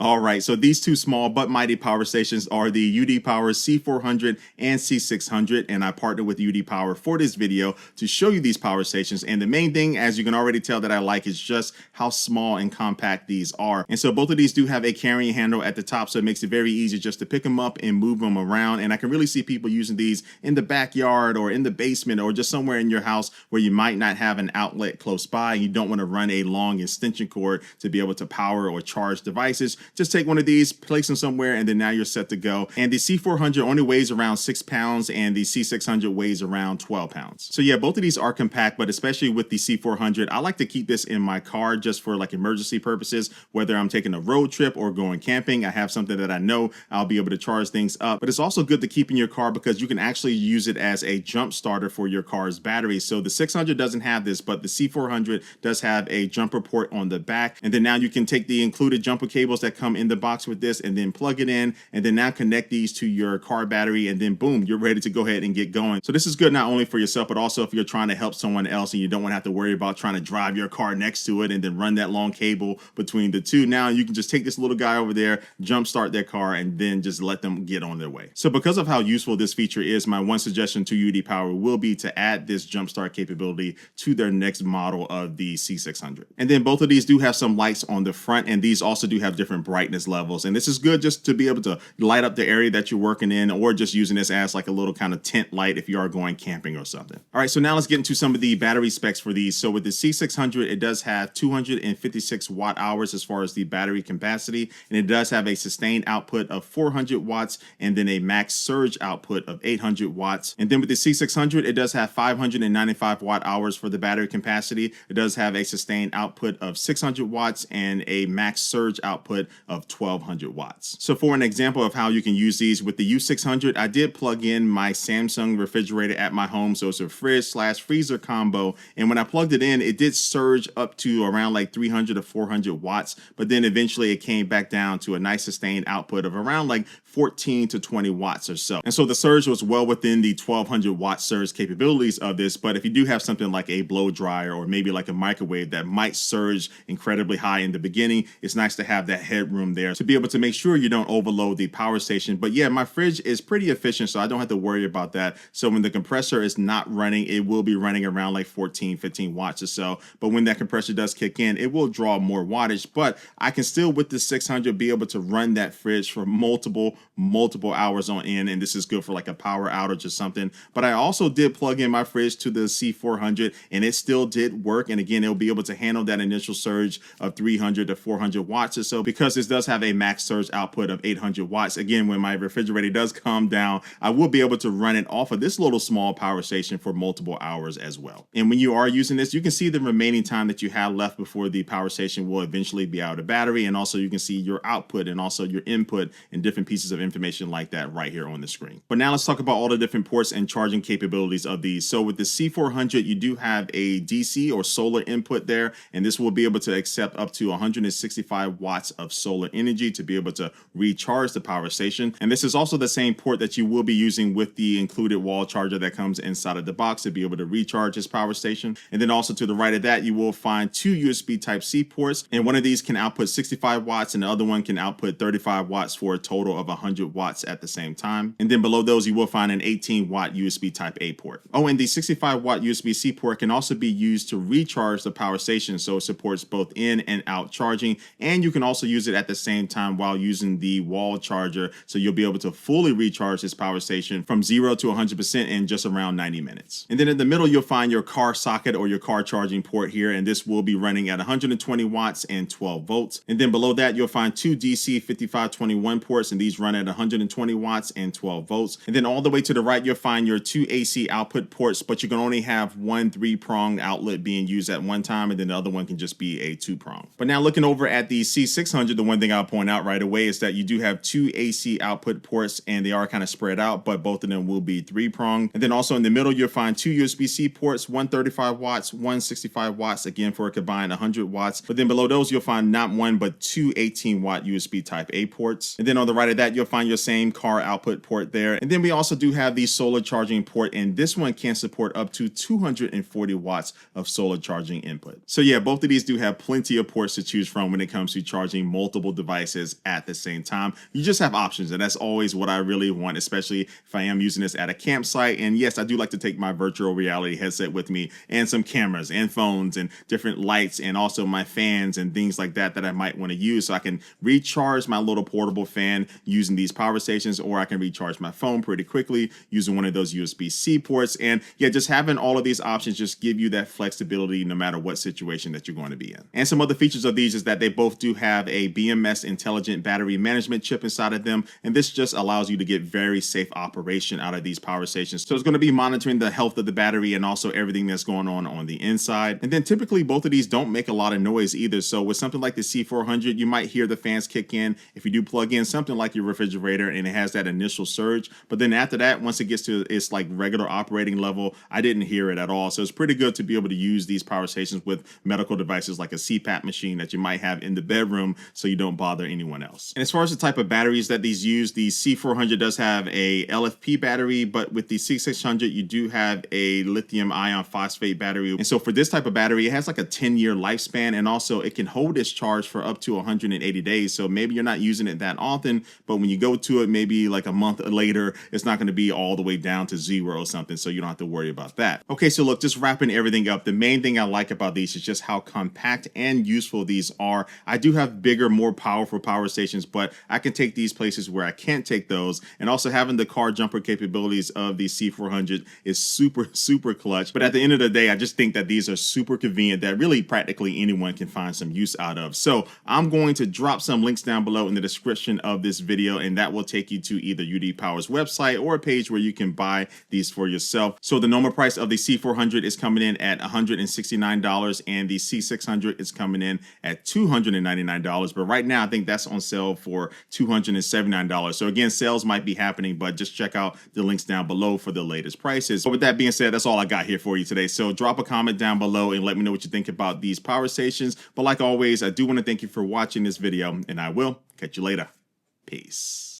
All right, so these two small but mighty power stations are the UDPOWER C400 and C600, and I partnered with UDPOWER for this video to show you these power stations. And the main thing, as you can already tell, that I like is just how small and compact these are. And so both of these do have a carrying handle at the top, so it makes it very easy just to pick them up and move them around. And I can really see people using these in the backyard or in the basement or just somewhere in your house where you might not have an outlet close by and you don't want to run a long extension cord to be able to power or charge devices. Just take one of these, place them somewhere, and then now you're set to go. And the C400 only weighs around 6 pounds and the C600 weighs around 12 pounds. So yeah, both of these are compact, but especially with the C400, I like to keep this in my car just for like emergency purposes, whether I'm taking a road trip or going camping. I have something that I know I'll be able to charge things up. But it's also good to keep in your car because you can actually use it as a jump starter for your car's battery. So the 600 doesn't have this, but the C400 does have a jumper port on the back. And then now you can take the included jumper cables that come in the box with this and then plug it in, and then now connect these to your car battery, and then boom, you're ready to go ahead and get going. So this is good not only for yourself, but also if you're trying to help someone else and you don't want to have to worry about trying to drive your car next to it and then run that long cable between the two. Now you can just take this little guy over there, jump start their car, and then just let them get on their way. So because of how useful this feature is, my one suggestion to UDPOWER will be to add this jump start capability to their next model of the C600. And then both of these do have some lights on the front, and these also do have different brightness levels. And this is good just to be able to light up the area that you're working in, or just using this as like a little kind of tent light if you are going camping or something. All right, so now let's get into some of the battery specs for these. So with the C600, it does have 256 watt hours as far as the battery capacity, and it does have a sustained output of 400 watts and then a max surge output of 800 watts. And then with the C600, it does have 595 watt hours for the battery capacity. It does have a sustained output of 600 watts and a max surge output of 1200 watts. So for an example of how you can use these with the U600, I did plug in my Samsung refrigerator at my home. So it's a fridge/freezer combo. And when I plugged it in, it did surge up to around like 300 to 400 watts. But then eventually it came back down to a nice sustained output of around like 14 to 20 watts or so. And so the surge was well within the 1200 watt surge capabilities of this. But if you do have something like a blow dryer or maybe like a microwave that might surge incredibly high in the beginning, it's nice to have that headroom there to be able to make sure you don't overload the power station. But yeah, my fridge is pretty efficient, so I don't have to worry about that. So when the compressor is not running, it will be running around like 14, 15 watts or so. But when that compressor does kick in, it will draw more wattage. But I can still, with the 600, be able to run that fridge for multiple hours on end. And this is good for like a power outage or something. But I also did plug in my fridge to the C400 and it still did work. And again, it'll be able to handle that initial surge of 300 to 400 watts or so, because this does have a max surge output of 800 watts. Again, when my refrigerator does calm down, I will be able to run it off of this little small power station for multiple hours as well. And when you are using this, you can see the remaining time that you have left before the power station will eventually be out of battery. And also you can see your output and also your input and different pieces of information like that right here on the screen. But now let's talk about all the different ports and charging capabilities of these. So with the C400, you do have a DC or solar input there, and this will be able to accept up to 165 watts of solar energy to be able to recharge the power station. And this is also the same port that you will be using with the included wall charger that comes inside of the box to be able to recharge this power station. And then also to the right of that, you will find two USB Type-C ports, and one of these can output 65 watts and the other one can output 35 watts for a total of 100 watts at the same time. And then below those, you will find an 18 watt USB Type-A port. Oh, and the 65 watt USB-C port can also be used to recharge the power station. So it supports both in and out charging, and you can also use it at the same time while using the wall charger. So you'll be able to fully recharge this power station from 0 to 100% in just around 90 minutes. And then in the middle, you'll find your car socket or your car charging port here, and this will be running at 120 watts and 12 volts. And then below that, you'll find two DC 5521 ports, and these run at 120 watts and 12 volts. And then all the way to the right, you'll find your two AC output ports, but you can only have one 3-pronged outlet being used at one time, and then the other one can just be a 2-prong. But now looking over at the C600, the one thing I'll point out right away is that you do have two AC output ports, and they are kind of spread out, but both of them will be 3-pronged. And then also in the middle, you'll find two USB-C ports, one 35 watts, one 65 watts, again for a combined 100 watts. But then below those, you'll find not one, but two 18 watt USB Type-A ports. And then on the right of that, you'll find your same car output port there. And then we also do have the solar charging port, and this one can support up to 240 watts of solar charging input. So yeah, both of these do have plenty of ports to choose from when it comes to charging multiple multiple devices at the same time. You just have options, and that's always what I really want, especially if I am using this at a campsite. And yes, I do like to take my virtual reality headset with me and some cameras and phones and different lights and also my fans and things like that I might want to use, so I can recharge my little portable fan using these power stations, or I can recharge my phone pretty quickly using one of those USB-C ports. And yeah, just having all of these options just give you that flexibility no matter what situation that you're going to be in. And some other features of these is that they both do have a BMS intelligent battery management chip inside of them, and this just allows you to get very safe operation out of these power stations. So it's going to be monitoring the health of the battery and also everything that's going on the inside. And then typically both of these don't make a lot of noise either. So with something like the C400, you might hear the fans kick in if you do plug in something like your refrigerator and it has that initial surge. But then after that, once it gets to its like regular operating level, I didn't hear it at all. So it's pretty good to be able to use these power stations with medical devices like a CPAP machine that you might have in the bedroom so you don't bother anyone else. And as far as the type of batteries that these use, the C400 does have a LFP battery, but with the C600, you do have a lithium ion phosphate battery. And so for this type of battery, it has like a 10-year lifespan, and also it can hold its charge for up to 180 days. So maybe you're not using it that often, but when you go to it maybe like a month later, it's not going to be all the way down to 0 or something, so you don't have to worry about that. Okay, so look, just wrapping everything up, the main thing I like about these is just how compact and useful these are. I do have bigger, more powerful power stations, but I can take these places where I can't take those, and also having the car jumper capabilities of the C400 is super clutch. But at the end of the day, I just think that these are super convenient that really practically anyone can find some use out of. So I'm going to drop some links down below in the description of this video, and that will take you to either UDPOWER's website or a page where you can buy these for yourself. So the normal price of the C400 is coming in at $169, and the C600 is coming in at $299. But right now, I think that's on sale for $279. So again, sales might be happening, but just check out the links down below for the latest prices. But with that being said, that's all I got here for you today. So drop a comment down below and let me know what you think about these power stations. But like always, I do want to thank you for watching this video, and I will catch you later. Peace.